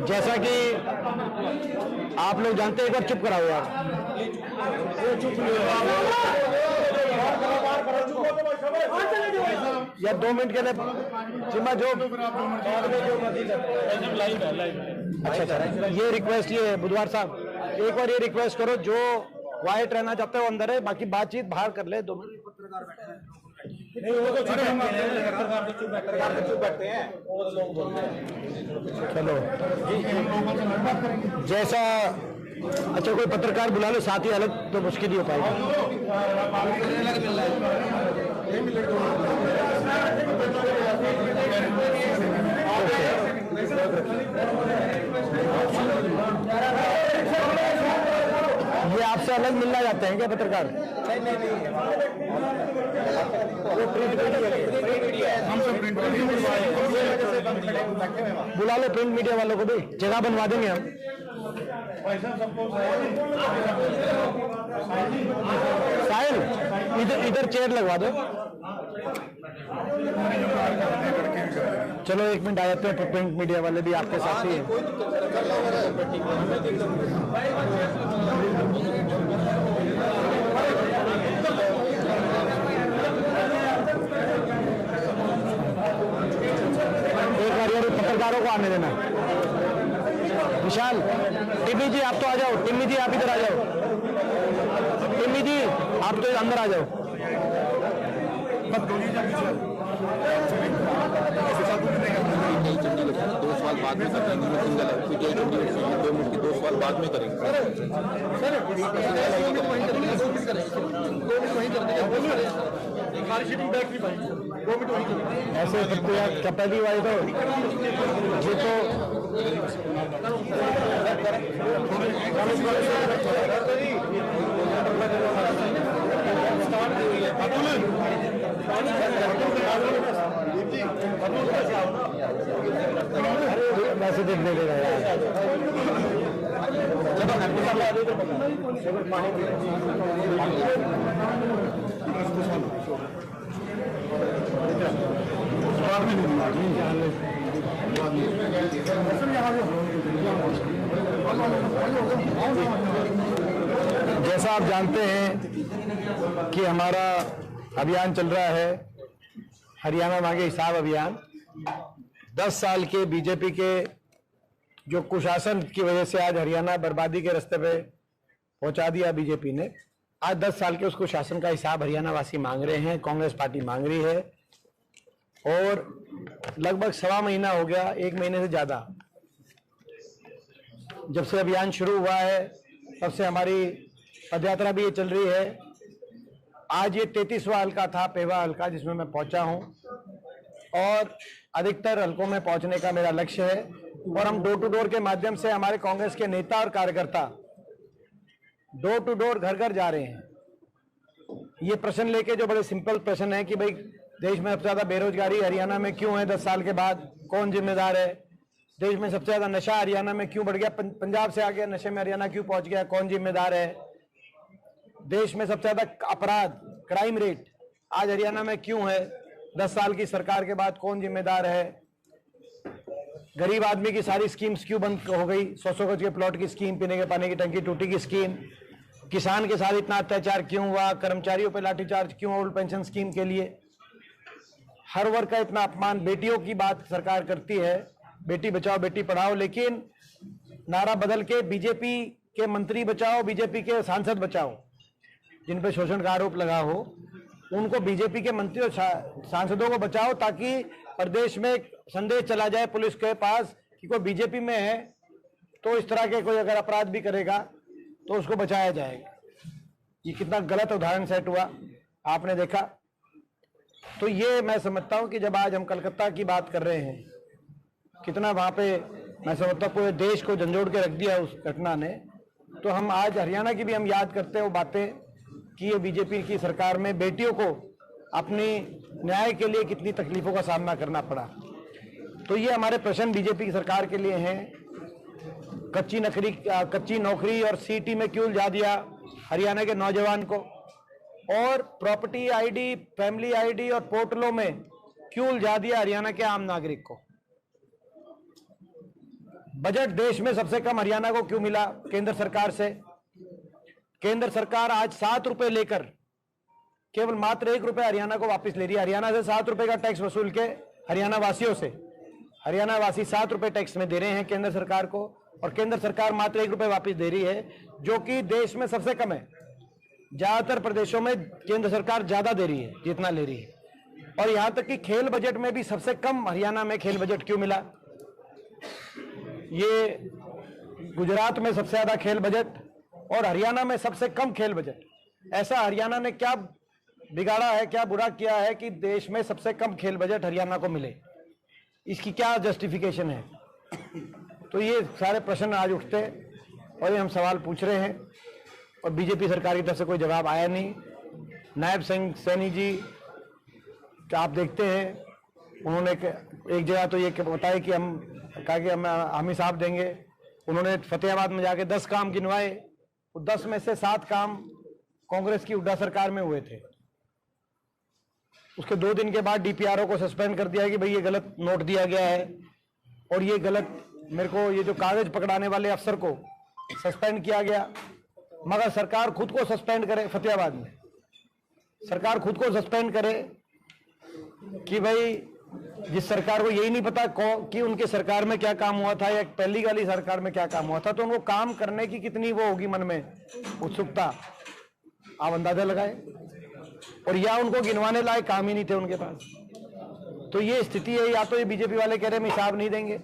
जैसा कि आप लोग जानते हैं, एक बार चुप कराओ यार, या 2 मिनट के लिए जिम्मा जो अच्छा, ये रिक्वेस्ट, ये बुधवार साहब एक बार ये रिक्वेस्ट करो, जो वाइट रहना चाहते हो अंदर है, बाकी बातचीत बाहर कर ले। 2 मिनट नहीं, वो तो चुप बैठते हैं। चलो जैसा, अच्छा कोई पत्रकार बुला लो, साथ ही अलग तो मुश्किल ही हो पाएगी। ये आपसे अलग मिलना चाहते हैं क्या पत्रकार? बुला लो प्रिंट मीडिया वालों को भी, जगह बनवा देंगे हम। साहिल इधर चेयर लगवा दो। चलो 1 मिनट आ जाते हैं, प्रिंट मीडिया वाले भी आपके साथ ही हैं। एक बार यार पत्रकारों को आने देना। विशाल, टिम्मी जी आप तो आ जाओ, टिम्मी जी आप इधर आ जाओ, टिम्मी जी आप तो अंदर आ जाओ। 2 सवाल बाद में करेंगे, 2 मिनट की 2 सवाल बाद में करेंगे। ऐसे क्या पहली बार तो ये तो वैसे देखने देगा यार। जैसा आप जानते हैं कि हमारा अभियान चल रहा है, हरियाणा मांगे हिसाब अभियान। 10 साल के बीजेपी के जो कुशासन की वजह से आज हरियाणा बर्बादी के रास्ते पे पहुंचा दिया बीजेपी ने, आज 10 साल के उस कुशासन का हिसाब हरियाणा वासी मांग रहे हैं, कांग्रेस पार्टी मांग रही है। और लगभग 1.25 महीना हो गया, 1 महीने से ज्यादा, जब से अभियान शुरू हुआ है तब से हमारी पदयात्रा भी ये चल रही है। आज ये 33वां हल्का था, पेवा हल्का, जिसमें मैं पहुंचा हूं, और अधिकतर हल्कों में पहुंचने का मेरा लक्ष्य है। और हम डोर टू डोर के माध्यम से हमारे कांग्रेस के नेता और कार्यकर्ता डोर टू डोर, घर घर जा रहे हैं। ये प्रश्न लेके, जो बड़े सिंपल प्रश्न है कि भाई देश में सबसे ज्यादा बेरोजगारी हरियाणा में क्यों है, 10 साल के बाद कौन जिम्मेदार है? देश में सबसे ज्यादा नशा हरियाणा में क्यों बढ़ गया, पंजाब से आगे नशे में हरियाणा क्यों पहुंच गया, कौन जिम्मेदार है? देश में सबसे ज्यादा अपराध, क्राइम रेट आज हरियाणा में क्यों है, 10 साल की सरकार के बाद कौन जिम्मेदार है? गरीब आदमी की सारी स्कीम्स क्यों बंद हो गई, 100 गज के प्लॉट की स्कीम, पीने के पानी की टंकी टूटी की स्कीम, किसान के साथ इतना अत्याचार क्यों हुआ, कर्मचारियों पर लाठीचार्ज क्यों, ओल्ड पेंशन स्कीम के लिए हर वर्ग का इतना अपमान, बेटियों की बात सरकार करती है, बेटी बचाओ बेटी पढ़ाओ, लेकिन नारा बदल के बीजेपी के मंत्री बचाओ, बीजेपी के सांसद बचाओ, जिन पे शोषण का आरोप लगा हो उनको, बीजेपी के मंत्री और सांसदों को बचाओ, ताकि प्रदेश में एक संदेश चला जाए पुलिस के पास कि कोई बीजेपी में है तो इस तरह के कोई अगर अपराध भी करेगा तो उसको बचाया जाएगा। ये कितना गलत उदाहरण सेट हुआ, आपने देखा। तो ये मैं समझता हूं कि जब आज हम कलकत्ता की बात कर रहे हैं, कितना वहां पे मैं समझता हूं पूरे देश को झंझोड़ के रख दिया उस घटना ने, तो हम आज हरियाणा की भी हम याद करते हैं वो बातें कि ये बीजेपी की सरकार में बेटियों को अपनी न्याय के लिए कितनी तकलीफों का सामना करना पड़ा। तो ये हमारे प्रश्न बीजेपी की सरकार के लिए हैं। कच्ची नौकरी और सीटी में क्यों उलझा दिया हरियाणा के नौजवान को, और प्रॉपर्टी आईडी, फैमिली आईडी और पोर्टलों में क्यों उलझा दिया हरियाणा के आम नागरिक को। बजट देश में सबसे कम हरियाणा को क्यों मिला केंद्र सरकार से? केंद्र सरकार आज 7 रुपए लेकर केवल मात्र 1 रुपए हरियाणा को वापस ले रही है। हरियाणा से 7 रुपए का टैक्स वसूल के हरियाणा वासियों से, हरियाणा वासी 7 रुपए टैक्स में दे रहे हैं केंद्र सरकार को, और केंद्र सरकार मात्र 1 रुपए वापस दे रही है, जो कि देश में सबसे कम है। ज्यादातर प्रदेशों में केंद्र सरकार ज्यादा दे रही है जितना ले रही है। और यहां तक कि खेल बजट में भी सबसे कम हरियाणा में खेल बजट क्यों मिला? ये गुजरात में सबसे ज्यादा खेल बजट और हरियाणा में सबसे कम खेल बजट। ऐसा हरियाणा ने क्या बिगाड़ा है, क्या बुरा किया है कि देश में सबसे कम खेल बजट हरियाणा को मिले? इसकी क्या जस्टिफिकेशन है? तो ये सारे प्रश्न आज उठते और ये हम सवाल पूछ रहे हैं और बीजेपी सरकार की तरफ से कोई जवाब आया नहीं। नायब सिंह सैनी जी क्या आप देखते हैं, उन्होंने एक जगह तो ये बताया कि हम कहा कि हम हिसाब देंगे। उन्होंने फतेहाबाद में जाके 10 काम गिनवाए, 10 में से 7 काम कांग्रेस की हुड्डा सरकार में हुए थे। उसके 2 दिन के बाद डीपीआरओ को सस्पेंड कर दिया कि भाई ये गलत नोट दिया गया है और ये गलत, मेरे को ये जो कागज पकड़ाने वाले अफसर को सस्पेंड किया गया। मगर सरकार खुद को सस्पेंड करे, फतेहाबाद में सरकार खुद को सस्पेंड करे कि भाई जिस सरकार को यही नहीं पता कि उनके सरकार में क्या काम हुआ था या पहली वाली सरकार में क्या काम हुआ था, तो उनको काम करने की कितनी वो होगी मन में उत्सुकता, आप अंदाजा लगाए। और या उनको गिनवाने लायक काम ही नहीं थे उनके पास। तो ये स्थिति है। या तो ये बीजेपी वाले कह रहे हैं हम हिसाब नहीं देंगे,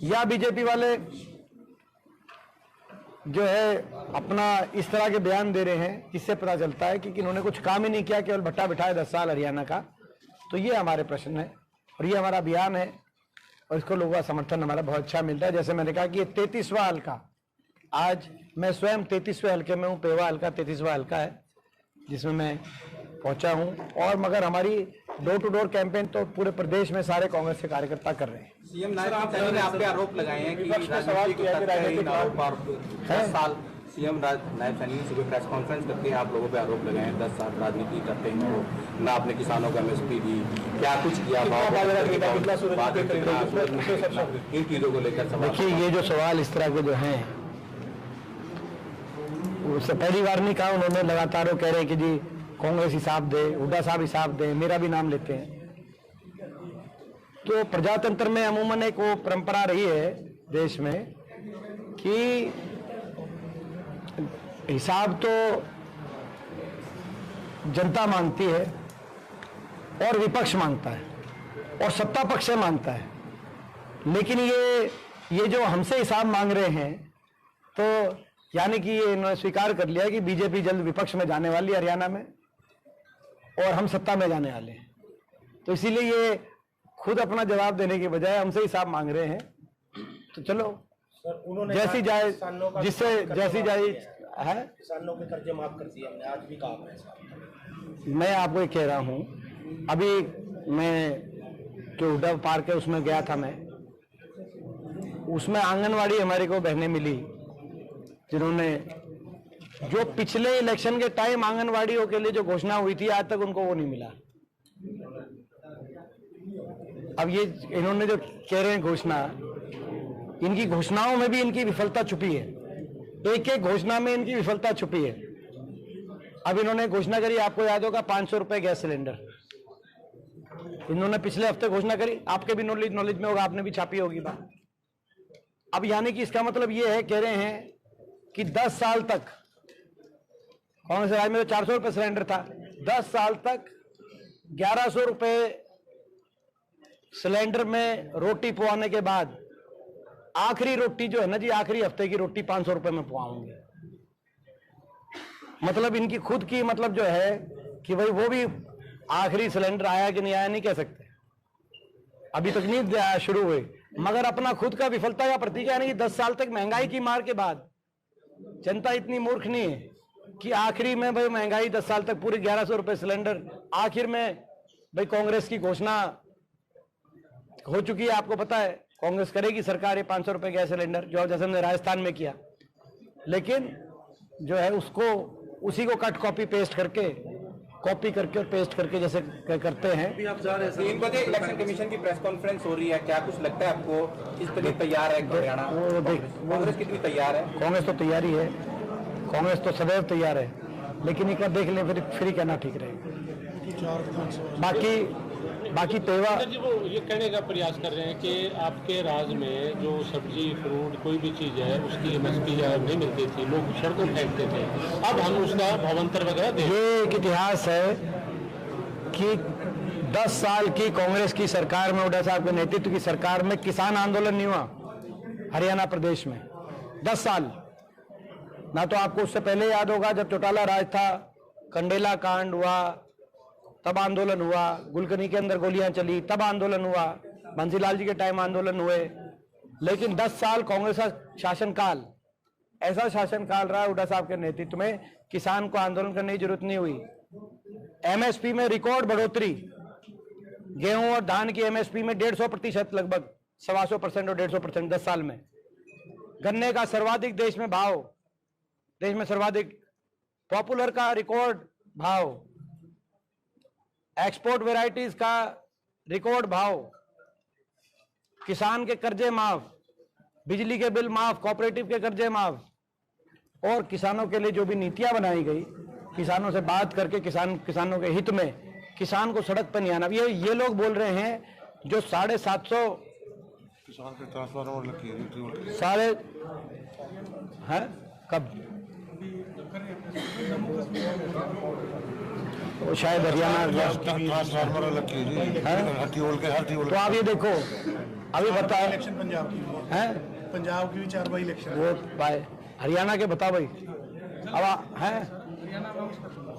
या बीजेपी वाले जो है अपना इस तरह के बयान दे रहे हैं जिससे पता चलता है कि इन्होंने कुछ काम ही नहीं किया, केवल भट्टा बिठाए 10 साल हरियाणा का। तो ये हमारे प्रश्न है और ये हमारा अभियान है और इसको लोगों का समर्थन हमारा बहुत अच्छा मिलता है। जैसे मैंने कहा कि ये 33वां हल्का, आज मैं स्वयं 33वें हल्के में हूँ, पेवा हल्का 33वां हल्का है जिसमें मैं पहुंचा हूँ। और मगर हमारी डोर टू डोर कैंपेन तो पूरे प्रदेश में सारे कांग्रेस के कार्यकर्ता कर रहे हैं। सीएम नायब सैनी ने आप पे आरोप लगाए हैं कि सवाल किया कि राजनीतिक 10 साल सीएम नायब सैनी ने सुबह प्रेस कॉन्फ्रेंस करके आप लोगों पे आरोप लगाए हैं 10 साल राजनीति करते हैं, ना आपने किसानों को एमएसपी दी, क्या कुछ किया, इन चीजों को लेकर सवाल। देखिए ये जो सवाल इस तरह के जो हैं, उससे पहली बार नहीं कहा, उन्होंने लगातार वो कह रहे हैं कि जी कांग्रेस हिसाब दे, हुड्डा साहब हिसाब दे, मेरा भी नाम लेते हैं। तो प्रजातंत्र में अमूमन एक वो परंपरा रही है देश में कि हिसाब तो जनता मांगती है और विपक्ष मांगता है और सत्ता पक्ष से मांगता है। लेकिन ये जो हमसे हिसाब मांग रहे हैं, तो यानी कि ये इन्होंने स्वीकार कर लिया कि बीजेपी जल्द विपक्ष में जाने वाली है हरियाणा में और हम सत्ता में जाने वाले हैं। तो इसीलिए ये खुद अपना जवाब देने के बजाय हमसे हिसाब मांग रहे हैं। तो चलो सर, उन्होंने जैसी जाए, जिससे जैसी जाए है। किसानों के कर्जे माफ कर दिए हमने, आज भी काम है साहब। मैं आपको ये कह रहा हूं, अभी मैं जो हुड्डा पार्क है उसमें गया था, मैं उसमें आंगनवाड़ी हमारे को बहनें मिली जिन्होंने जो पिछले इलेक्शन के टाइम आंगनवाड़ियों के लिए जो घोषणा हुई थी आज तक उनको वो नहीं मिला। अब ये इन्होंने जो कह रहे हैं घोषणा, इनकी घोषणाओं में भी इनकी विफलता छुपी है, एक एक घोषणा में इनकी विफलता छुपी है। अब इन्होंने घोषणा करी, आपको याद होगा 500 रुपए गैस सिलेंडर, इन्होंने पिछले हफ्ते घोषणा करी, आपके भी नॉलेज में होगा, आपने भी छापी होगी बात। अब यानी कि इसका मतलब ये है, कह रहे हैं कि 10 साल तक कांग्रेस राज में तो 400 रुपए सिलेंडर था, 10 साल तक 1100 रुपए सिलेंडर में रोटी पवाने के बाद आखिरी रोटी जो है ना जी, आखिरी हफ्ते की रोटी 500 रुपए में पवाऊंगे। मतलब इनकी खुद की मतलब जो है कि भाई वो भी आखिरी सिलेंडर आया कि नहीं आया नहीं कह सकते, अभी तक नहीं शुरू हुए, मगर अपना खुद का विफलता का प्रतीक है। कि 10 साल तक महंगाई की मार के बाद जनता इतनी मूर्ख नहीं है कि आखिरी में भाई महंगाई 10 साल तक पूरे 1100 रुपए सिलेंडर, आखिर में भाई कांग्रेस की घोषणा हो चुकी है, आपको पता है कांग्रेस करेगी सरकार ये 500 रुपए गैस सिलेंडर, जो जैसे हमने राजस्थान में किया, लेकिन जो है उसको उसी को कट कॉपी पेस्ट करके कॉपी करके और पेस्ट करके जैसे करते हैं। 3 बजे इलेक्शन कमीशन की प्रेस कॉन्फ्रेंस हो रही है, क्या कुछ लगता है आपको किस तरह तैयार है हरियाणा कांग्रेस? कितनी तैयार है? कांग्रेस तो तैयारी है, कांग्रेस तो सदैव तैयार है, लेकिन एक बार देख लें फिर ही कहना ठीक रहेगा। बाकी तेवा जी वो ये कहने का प्रयास कर रहे हैं कि आपके राज्य में जो सब्जी फ्रूट कोई भी चीज़ है उसकी MSP नहीं मिलती थी, लोग सड़कों फेंकते थे, अब हम उसका भावांतर वगैरह दें। ये एक इतिहास है कि 10 साल की कांग्रेस की सरकार में, हुड्डा साहब के नेतृत्व की सरकार में किसान आंदोलन नहीं हुआ हरियाणा प्रदेश में 10 साल। ना तो आपको उससे पहले याद होगा जब चौटाला राज था, कंडेला कांड हुआ तब आंदोलन हुआ, गुलकनी के अंदर गोलियां चली तब आंदोलन हुआ, बंसीलाल जी के टाइम आंदोलन हुए। लेकिन 10 साल कांग्रेस का शासनकाल, ऐसा शासनकाल रहा हुड्डा साहब के नेतृत्व में, किसान को आंदोलन करने की जरूरत नहीं हुई। MSP में रिकॉर्ड बढ़ोतरी, गेहूं और धान की MSP में 150% लगभग 125% और 150% 10 साल में। गन्ने का सर्वाधिक देश में भाव, देश में सर्वाधिक, पॉपुलर का रिकॉर्ड भाव, एक्सपोर्ट वेराइटीज का रिकॉर्ड भाव, किसान के कर्जे माफ, बिजली के बिल माफ, कोऑपरेटिव के कर्जे माफ, और किसानों के लिए जो भी नीतियां बनाई गई, किसानों से बात करके किसानों के हित में, किसान को सड़क पर नहीं आना। ये लोग बोल रहे हैं जो 750 किसान के ट्रांसफार्मर लगी साढ़े हैं कब वो शायद हरियाणा ट्रांसफार्मर लगी तो आप ये देखो अभी बताओ इलेक्शन पंजाब की हैं, पंजाब की भी 4 बाई इलेक्शन वो भाई हरियाणा के बताओ भाई अब हैं।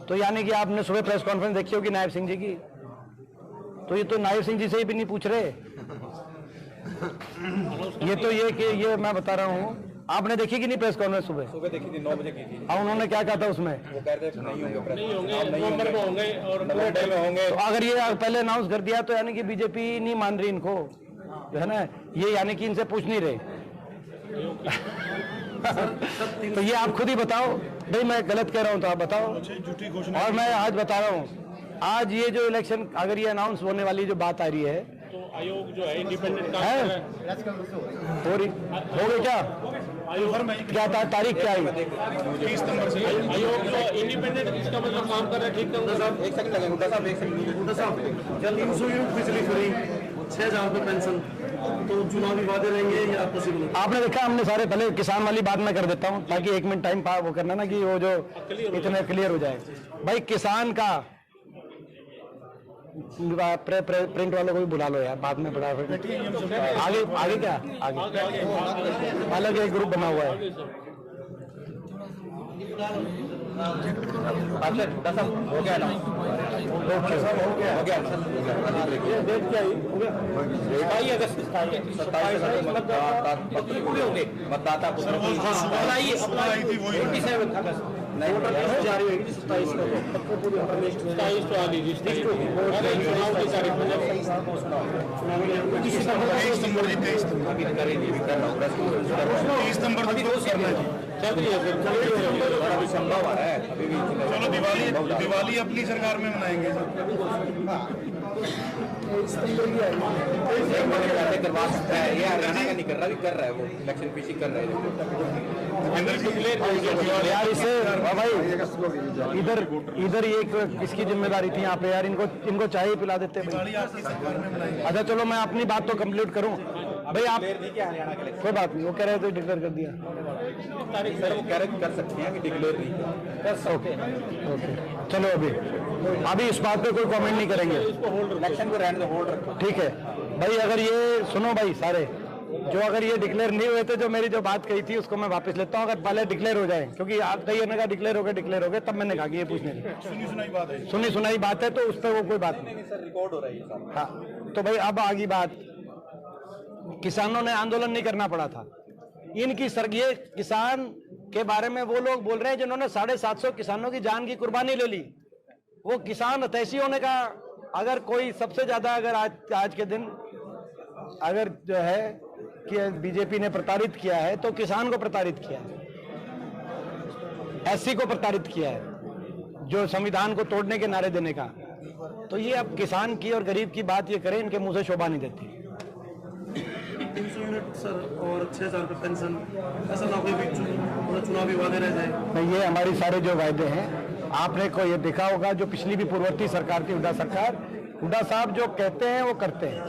तो यानी कि आपने सुबह प्रेस कॉन्फ्रेंस देखी होगी नायब सिंह जी की, तो ये तो नायब सिंह जी से ही भी नहीं पूछ रहे। ये तो ये कि ये मैं बता रहा हूँ, आपने देखी कि नहीं प्रेस कॉन्फ्रेंस? सुबह देखी थी 9 बजे की थी। और उन्होंने क्या कहा था उसमें? वो कह रहे थे नहीं होंगे, नहीं नवंबर में होंगे और पूरे नवंबर में होंगे। तो अगर ये पहले अनाउंस कर दिया तो यानी कि बीजेपी नहीं मान रही इनको, जो है ना, ये यानी कि इनसे पूछ नहीं रहे। तो ये आप खुद ही बताओ भाई, मैं गलत कह रहा हूं तो आप बताओ। झूठी घोषणा। और मैं आज बता रहा हूं, आज ये जो इलेक्शन अगर ये अनाउंस होने वाली जो बात आ रही है, तो आयोग जो है इंडिपेंडेंट काम है? कर रहा है। हो गई क्या? क्या तारीख क्या आई? 30 सितंबर से आयोग जो इंडिपेंडेंट इसका मतलब काम कर रहा है, ठीक कर साहब 1 सेकंड लगेगा हुड्डा साहब, 1 सेकंड। हुड्डा साहब, जब 300 यूनिट बिजली फ्री, 6000 रुपये पेंशन, तो चुनावी वादे रहेंगे या पॉसिबल? आपने देखा, हमने सारे, पहले किसान वाली बात मैं कर देता हूं ताकि 1 मिनट टाइम वो करना ना कि वो जो इतने क्लियर हो जाए। भाई किसान का प्रिंट वालों को भी बुला लो यार, बाद में बड़ा आगे क्या आगे अलग एक ग्रुप बना हुआ है। अच्छा हुड्डा साहब हो गया ना? हो गया डेट क्या आई? 22 अगस्त 27 मतदाता जारी होगी 27 को, 27 तो आ लीजिए, 27 चुनाव की तारीख में जब 23 सितंबर जी, 23 सितंबर अभी करेंगे, अभी कर रहा हूँ 23 सितंबर अभी रोज करना है जी। चल रही है फिर अभी संभव आ रहा है अभी भी। चलो दिवाली अपनी सरकार में मनाएंगे करवा सकता है, ये हरियाणा का नहीं कर रहा, भी कर रहा है वो इलेक्शन पीछे कर रहा है। यार इसे भाई इधर ये किसकी जिम्मेदारी थी यहाँ पे यार? इनको चाय पिला देते भाई। दिवाली आपकी सरकार में मनाएंगे। अच्छा चलो मैं अपनी बात तो कंप्लीट करूं भाई। आप कोई बात नहीं, वो कह रहे थे डिक्लेयर कर दिया। तारीख सर वो कह रहे कर सकते हैं कि डिक्लेयर नहीं किया। ओके चलो अभी इस बात पे कोई कमेंट नहीं करेंगे, इलेक्शन को रहने दो, होल्ड रखो। ठीक है भाई। अगर ये सुनो भाई सारे, जो अगर ये डिक्लेयर नहीं हुए थे, जो मेरी जो बात कही थी उसको मैं वापस लेता हूँ। अगर पहले डिक्लेयर हो जाए, क्योंकि आप कही ने कहा डिक्लेयर हो गए, तब मैंने कहा कि ये पूछने की सुनी सुनाई बात है, तो उस पर वो कोई बात नहीं। सर रिकॉर्ड हो रहा है ये सब। हाँ तो भाई अब आगे बात, किसानों ने आंदोलन नहीं करना पड़ा था। इनकी ये किसान के बारे में वो लोग बोल रहे हैं जिन्होंने 750 किसानों की जान की कुर्बानी ले ली। वो किसान हितैषी होने का, अगर कोई सबसे ज्यादा, अगर आज के दिन अगर जो है कि बीजेपी ने प्रताड़ित किया है, तो किसान को प्रताड़ित किया है, SC को प्रताड़ित किया है। जो संविधान को तोड़ने के नारे देने का। तो ये अब किसान की और गरीब की बात ये करें, इनके मुंह से शोभा नहीं देती। 300 यूनिट सर और 6,000 रुपये पेंशन, ऐसा ना कोई भी चुनावी वादे रह जाए। नहीं, ये हमारी सारे जो वायदे हैं, आपने को ये देखा होगा, जो पिछली भी पूर्ववर्ती सरकार थी, हुड्डा सरकार, हुड्डा साहब जो कहते हैं वो करते हैं।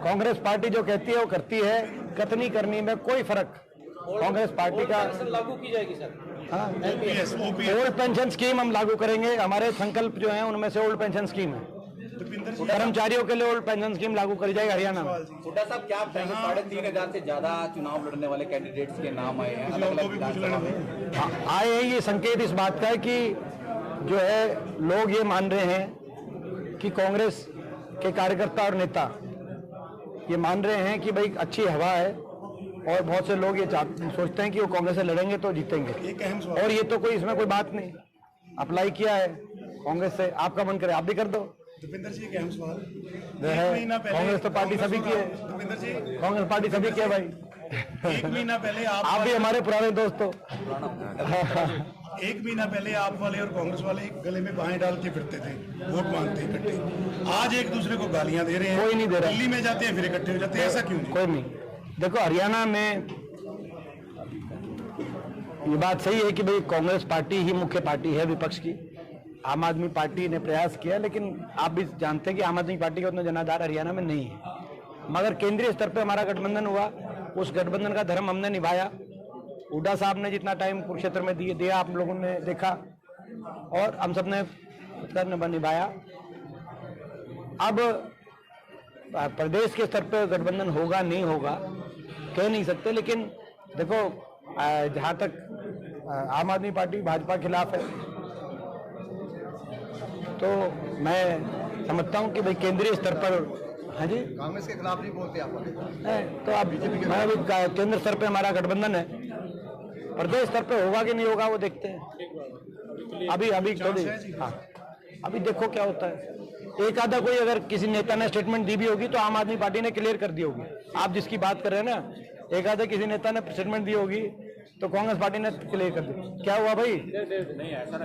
कांग्रेस पार्टी जो कहती है वो करती है, कतनी करनी में कोई फर्क कांग्रेस पार्टी का लागू की जाएगी सर। हाँ, ओल्ड पेंशन स्कीम हम लागू करेंगे। हमारे संकल्प जो हैं उनमें से ओल्ड पेंशन स्कीम है, कर्मचारियों के लिए ओल्ड पेंशन स्कीम लागू करी जाएगी हरियाणा में। हुड्डा साहब क्या आप कहेंगे, 3,500 से ज्यादा चुनाव लड़ने वाले कैंडिडेट्स के नाम आए हैं अलग-अलग विधानसभा में। आए हैं, ये संकेत इस बात का है कि जो है लोग ये मान रहे हैं कि कांग्रेस के कार्यकर्ता और नेता ये मान रहे हैं कि भाई अच्छी हवा है, और बहुत से लोग ये सोचते हैं कि वो कांग्रेस से लड़ेंगे तो जीतेंगे। और ये तो कोई इसमें कोई बात नहीं, अप्लाई किया है कांग्रेस से, आपका मन करे आप भी कर दो। दीपेंद्र जी, एक अहम सवाल कांग्रेस तो पार्टी सभी की है, दीपेंद्र जी, कांग्रेस पार्टी सभी की है भाई। 1 महीना पहले आप भी हमारे पुराने दोस्त हो। 1 महीना पहले आप वाले और कांग्रेस वाले गले में बाहें डाल के फिरते थे, वोट मांगते इकट्ठे। आज एक दूसरे को गालियां दे रहे हैं, कोई नहीं दे रहा। दिल्ली में जाते हैं फिर इकट्ठे हो जाते हैं, ऐसा क्यों? कोई नहीं। देखो, हरियाणा में ये बात सही है कि भाई कांग्रेस पार्टी ही मुख्य पार्टी है विपक्ष की। आम आदमी पार्टी ने प्रयास किया, लेकिन आप भी जानते हैं कि आम आदमी पार्टी का उतना जनाधार हरियाणा में नहीं है। मगर केंद्रीय स्तर पे हमारा गठबंधन हुआ, उस गठबंधन का धर्म हमने निभाया। हुड्डा साहब ने जितना टाइम कुरुक्षेत्र में दिया आप लोगों ने देखा, और हम सब ने निभाया। अब प्रदेश के स्तर पे गठबंधन होगा नहीं होगा कह नहीं सकते, लेकिन देखो जहां तक आम आदमी पार्टी भाजपा के खिलाफ है, तो मैं समझता हूं कि भाई केंद्रीय स्तर पर, हाँ जी, कांग्रेस के खिलाफ नहीं बोलते आप है तो अब मैं अभी केंद्र स्तर पे हमारा गठबंधन है, प्रदेश स्तर पे होगा कि नहीं होगा वो देखते हैं। अभी थोड़ी, हाँ अभी देखो क्या होता है। एक आधा कोई अगर किसी नेता ने स्टेटमेंट दी भी होगी तो आम आदमी पार्टी ने क्लियर कर दी होगी। आप जिसकी बात कर रहे हैं ना, एक आधा किसी नेता ने स्टेटमेंट दी होगी तो कांग्रेस पार्टी ने क्लियर कर दी। क्या हुआ भाई? नहीं ऐसा